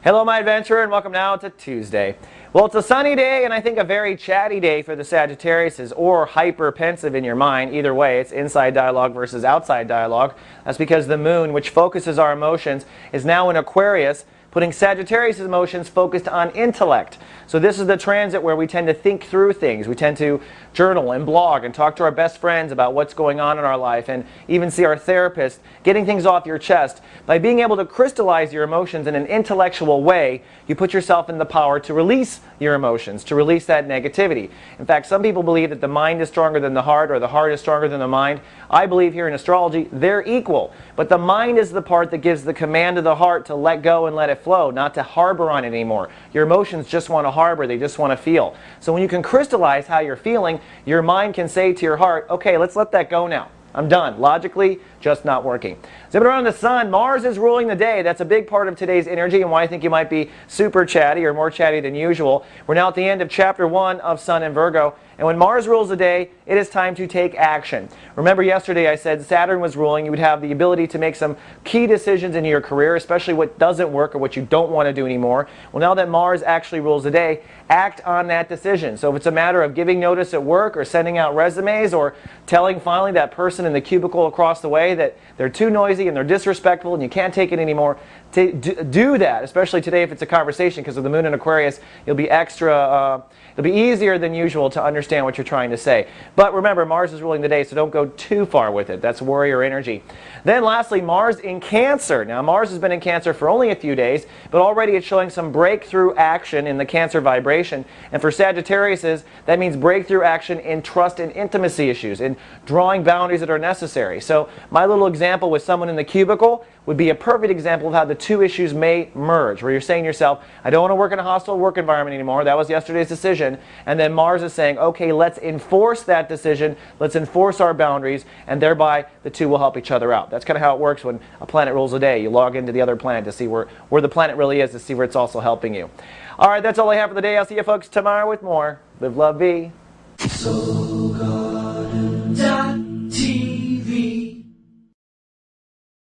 Hello my adventurer, and welcome now to Tuesday. Well, it's a sunny day and I think a very chatty day for the Sagittariuses, or hyper-pensive in your mind. Either way, it's inside dialogue versus outside dialogue. That's because the moon, which focuses our emotions, is now in Aquarius, putting Sagittarius' emotions focused on intellect. So this is the transit where we tend to think through things. We tend to journal and blog and talk to our best friends about what's going on in our life, and even see our therapist, getting things off your chest. By being able to crystallize your emotions in an intellectual way, you put yourself in the power to release your emotions, to release that negativity. In fact, some people believe that the mind is stronger than the heart, or the heart is stronger than the mind. I believe here in astrology, they're equal. But the mind is the part that gives the command to the heart to let go and let it flow, not to harbor on it anymore. Your emotions just want to harbor, they just want to feel. So when you can crystallize how you're feeling, your mind can say to your heart, okay, let's let that go now. I'm done. Logically, just not working. Zipping around the sun, Mars is ruling the day. That's a big part of today's energy and why I think you might be super chatty or more chatty than usual. We're now at the end of chapter 1 of Sun in Virgo. And when Mars rules the day, it is time to take action. Remember yesterday I said Saturn was ruling. You would have the ability to make some key decisions in your career, especially what doesn't work or what you don't want to do anymore. Well, now that Mars actually rules the day, act on that decision. So if it's a matter of giving notice at work, or sending out resumes, or telling finally that person in the cubicle across the way that they're too noisy and they're disrespectful and you can't take it anymore, do that, especially today if it's a conversation, because of the moon in Aquarius, you'll be extra, it'll be easier than usual to understand what you're trying to say. But remember, Mars is ruling the day, so don't go too far with it. That's warrior energy. Then lastly, Mars in Cancer. Now Mars has been in Cancer for only a few days, but already it's showing some breakthrough action in the Cancer vibration. And for Sagittariuses, that means breakthrough action in trust and intimacy issues, in drawing boundaries that are necessary. So my little example with someone in the cubicle would be a perfect example of how the two issues may merge, where you're saying to yourself, I don't want to work in a hostile work environment anymore. That was yesterday's decision. And then Mars is saying, okay, let's enforce that decision. Let's enforce our boundaries, and thereby the two will help each other out. That's kind of how it works when a planet rules a day. You log into the other planet to see where the planet really is, to see where it's also helping you. All right, that's all I have for the day. I'll see you folks tomorrow with more. Live, love, be.